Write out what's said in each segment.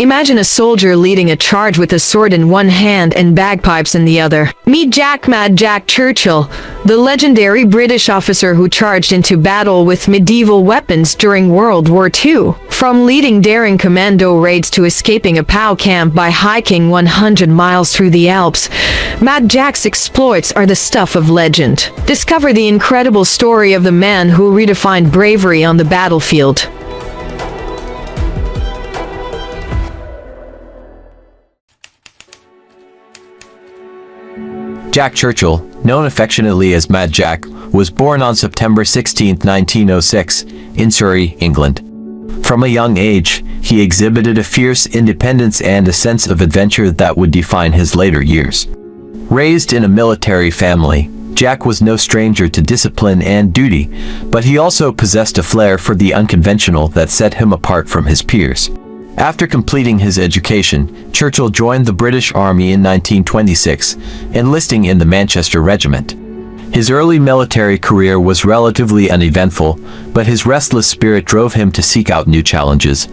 Imagine a soldier leading a charge with a sword in one hand and bagpipes in the other. Meet Mad Jack Churchill, the legendary British officer who charged into battle with medieval weapons during World War II. From leading daring commando raids to escaping a POW camp by hiking 100 miles through the Alps, Mad Jack's exploits are the stuff of legend. Discover the incredible story of the man who redefined bravery on the battlefield. Jack Churchill, known affectionately as Mad Jack, was born on September 16, 1906, in Surrey, England. From a young age, he exhibited a fierce independence and a sense of adventure that would define his later years. Raised in a military family, Jack was no stranger to discipline and duty, but he also possessed a flair for the unconventional that set him apart from his peers. After completing his education, Churchill joined the British Army in 1926, enlisting in the Manchester Regiment. His early military career was relatively uneventful, but his restless spirit drove him to seek out new challenges.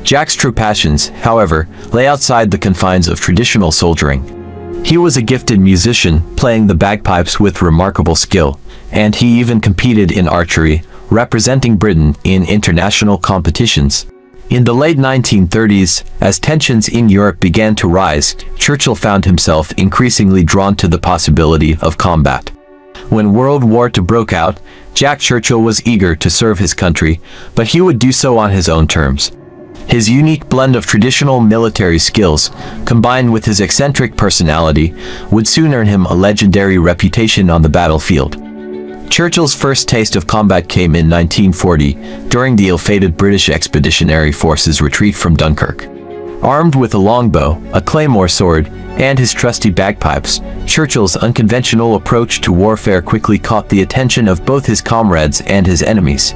Jack's true passions, however, lay outside the confines of traditional soldiering. He was a gifted musician, playing the bagpipes with remarkable skill, and he even competed in archery, representing Britain in international competitions. In the late 1930s, as tensions in Europe began to rise, Churchill found himself increasingly drawn to the possibility of combat. When World War II broke out, Jack Churchill was eager to serve his country, but he would do so on his own terms. His unique blend of traditional military skills, combined with his eccentric personality, would soon earn him a legendary reputation on the battlefield. Churchill's first taste of combat came in 1940, during the ill-fated British Expeditionary Force's retreat from Dunkirk. Armed with a longbow, a claymore sword, and his trusty bagpipes, Churchill's unconventional approach to warfare quickly caught the attention of both his comrades and his enemies.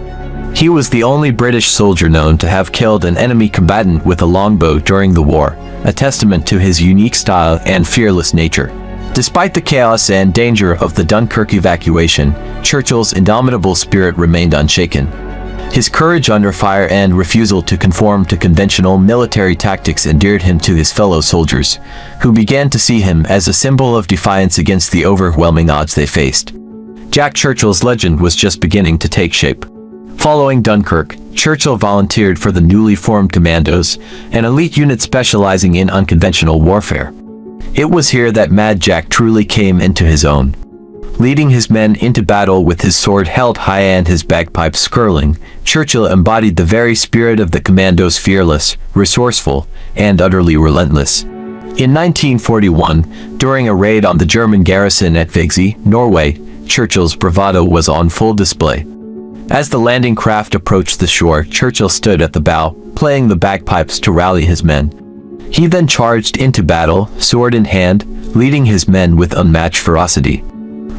He was the only British soldier known to have killed an enemy combatant with a longbow during the war, a testament to his unique style and fearless nature. Despite the chaos and danger of the Dunkirk evacuation, Churchill's indomitable spirit remained unshaken. His courage under fire and refusal to conform to conventional military tactics endeared him to his fellow soldiers, who began to see him as a symbol of defiance against the overwhelming odds they faced. Jack Churchill's legend was just beginning to take shape. Following Dunkirk, Churchill volunteered for the newly formed Commandos, an elite unit specializing in unconventional warfare. It was here that Mad Jack truly came into his own. Leading his men into battle with his sword held high and his bagpipes skirling, Churchill embodied the very spirit of the Commandos: fearless, resourceful, and utterly relentless. In 1941, during a raid on the German garrison at Vigsy, Norway, Churchill's bravado was on full display. As the landing craft approached the shore, Churchill stood at the bow, playing the bagpipes to rally his men. He then charged into battle, sword in hand, leading his men with unmatched ferocity.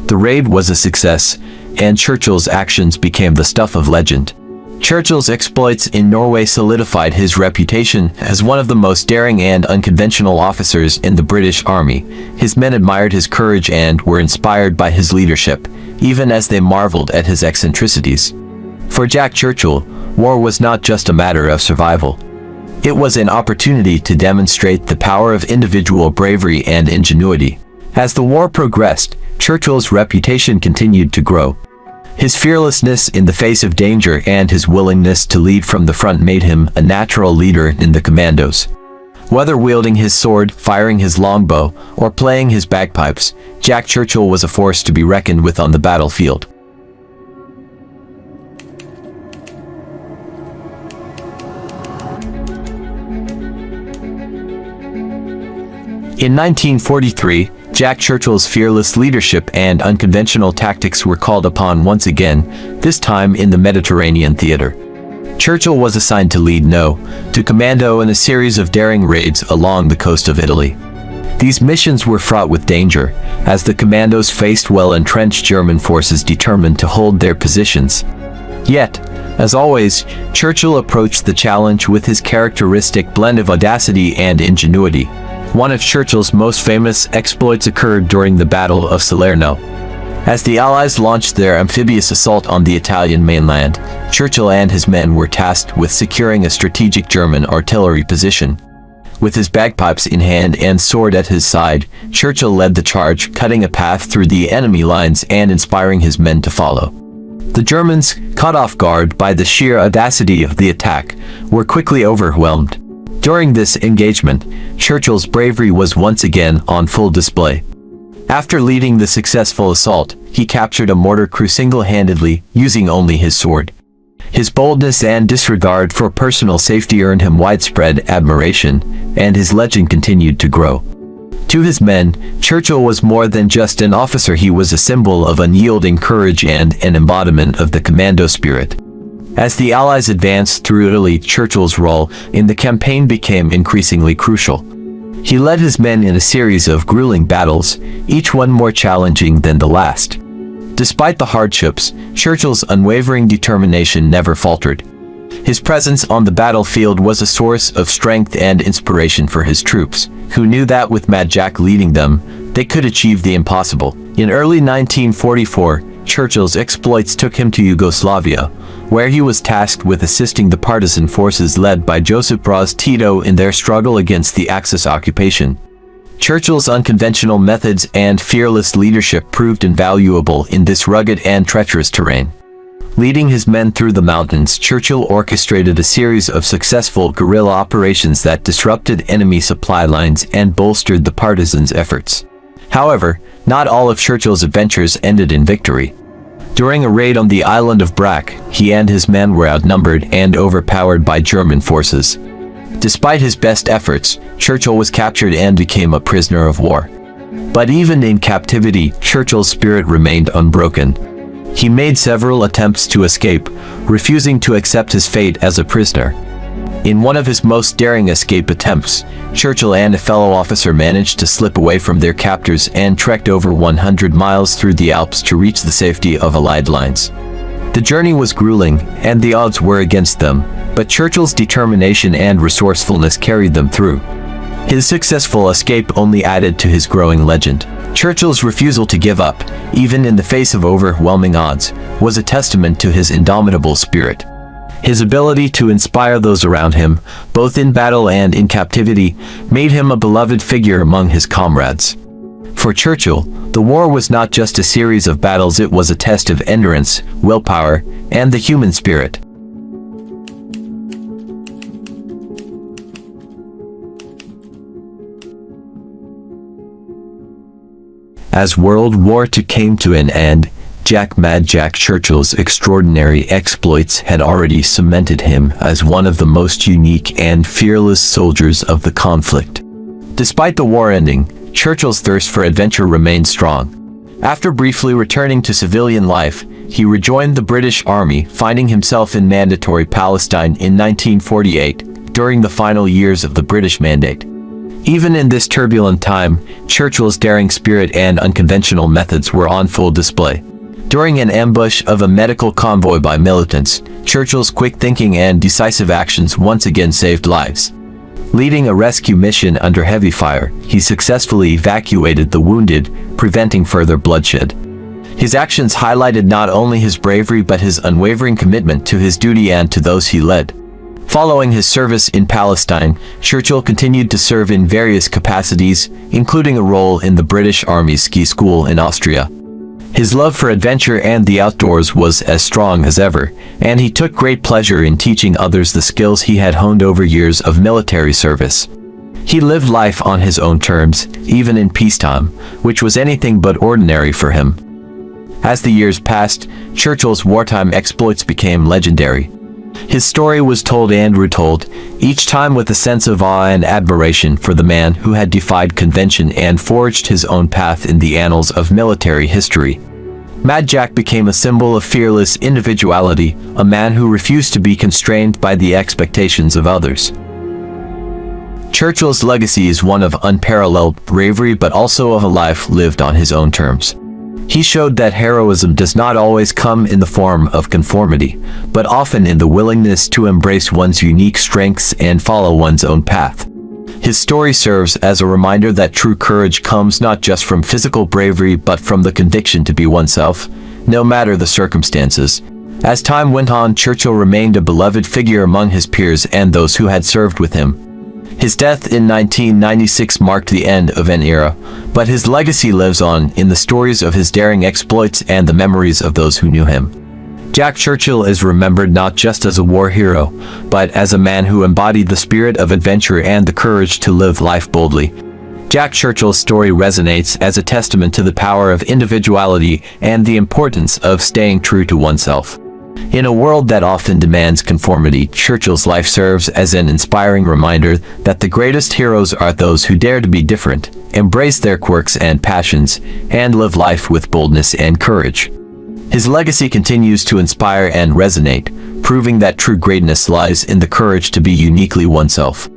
The raid was a success, and Churchill's actions became the stuff of legend. Churchill's exploits in Norway solidified his reputation as one of the most daring and unconventional officers in the British Army. His men admired his courage and were inspired by his leadership, even as they marveled at his eccentricities. For Jack Churchill, war was not just a matter of survival. It was an opportunity to demonstrate the power of individual bravery and ingenuity. As the war progressed, Churchill's reputation continued to grow. His fearlessness in the face of danger and his willingness to lead from the front made him a natural leader in the Commandos. Whether wielding his sword, firing his longbow, or playing his bagpipes, Jack Churchill was a force to be reckoned with on the battlefield. In 1943, Jack Churchill's fearless leadership and unconventional tactics were called upon once again, this time in the Mediterranean theater. Churchill was assigned to lead to Commando in a series of daring raids along the coast of Italy. These missions were fraught with danger, as the Commandos faced well-entrenched German forces determined to hold their positions. Yet, as always, Churchill approached the challenge with his characteristic blend of audacity and ingenuity. One of Churchill's most famous exploits occurred during the Battle of Salerno. As the Allies launched their amphibious assault on the Italian mainland, Churchill and his men were tasked with securing a strategic German artillery position. With his bagpipes in hand and sword at his side, Churchill led the charge, cutting a path through the enemy lines and inspiring his men to follow. The Germans, caught off guard by the sheer audacity of the attack, were quickly overwhelmed. During this engagement, Churchill's bravery was once again on full display. After leading the successful assault, he captured a mortar crew single-handedly, using only his sword. His boldness and disregard for personal safety earned him widespread admiration, and his legend continued to grow. To his men, Churchill was more than just an officer. He was a symbol of unyielding courage and an embodiment of the Commando spirit. As the Allies advanced through Italy, Churchill's role in the campaign became increasingly crucial. He led his men in a series of grueling battles, each one more challenging than the last. Despite the hardships, Churchill's unwavering determination never faltered. His presence on the battlefield was a source of strength and inspiration for his troops, who knew that with Mad Jack leading them, they could achieve the impossible. In early 1944, Churchill's exploits took him to Yugoslavia, where he was tasked with assisting the partisan forces led by Josip Broz Tito in their struggle against the Axis occupation. Churchill's unconventional methods and fearless leadership proved invaluable in this rugged and treacherous terrain. Leading his men through the mountains, Churchill orchestrated a series of successful guerrilla operations that disrupted enemy supply lines and bolstered the partisans' efforts. However, not all of Churchill's adventures ended in victory. During a raid on the island of Brac, he and his men were outnumbered and overpowered by German forces. Despite his best efforts, Churchill was captured and became a prisoner of war. But even in captivity, Churchill's spirit remained unbroken. He made several attempts to escape, refusing to accept his fate as a prisoner. In one of his most daring escape attempts, Churchill and a fellow officer managed to slip away from their captors and trekked over 100 miles through the Alps to reach the safety of Allied lines. The journey was grueling, and the odds were against them, but Churchill's determination and resourcefulness carried them through. His successful escape only added to his growing legend. Churchill's refusal to give up, even in the face of overwhelming odds, was a testament to his indomitable spirit. His ability to inspire those around him, both in battle and in captivity, made him a beloved figure among his comrades. For Churchill, the war was not just a series of battles, it was a test of endurance, willpower, and the human spirit. As World War II came to an end, Mad Jack Churchill's extraordinary exploits had already cemented him as one of the most unique and fearless soldiers of the conflict. Despite the war ending, Churchill's thirst for adventure remained strong. After briefly returning to civilian life, he rejoined the British Army, finding himself in Mandatory Palestine in 1948, during the final years of the British Mandate. Even in this turbulent time, Churchill's daring spirit and unconventional methods were on full display. During an ambush of a medical convoy by militants, Churchill's quick thinking and decisive actions once again saved lives. Leading a rescue mission under heavy fire, he successfully evacuated the wounded, preventing further bloodshed. His actions highlighted not only his bravery but his unwavering commitment to his duty and to those he led. Following his service in Palestine, Churchill continued to serve in various capacities, including a role in the British Army's ski school in Austria. His love for adventure and the outdoors was as strong as ever, and he took great pleasure in teaching others the skills he had honed over years of military service. He lived life on his own terms, even in peacetime, which was anything but ordinary for him. As the years passed, Churchill's wartime exploits became legendary. His story was told and retold, each time with a sense of awe and admiration for the man who had defied convention and forged his own path in the annals of military history. Mad Jack became a symbol of fearless individuality, a man who refused to be constrained by the expectations of others. Churchill's legacy is one of unparalleled bravery but also of a life lived on his own terms. He showed that heroism does not always come in the form of conformity, but often in the willingness to embrace one's unique strengths and follow one's own path. His story serves as a reminder that true courage comes not just from physical bravery but from the conviction to be oneself, no matter the circumstances. As time went on, Churchill remained a beloved figure among his peers and those who had served with him. His death in 1996 marked the end of an era, but his legacy lives on in the stories of his daring exploits and the memories of those who knew him. Jack Churchill is remembered not just as a war hero, but as a man who embodied the spirit of adventure and the courage to live life boldly. Jack Churchill's story resonates as a testament to the power of individuality and the importance of staying true to oneself. In a world that often demands conformity, Churchill's life serves as an inspiring reminder that the greatest heroes are those who dare to be different, embrace their quirks and passions, and live life with boldness and courage. His legacy continues to inspire and resonate, proving that true greatness lies in the courage to be uniquely oneself.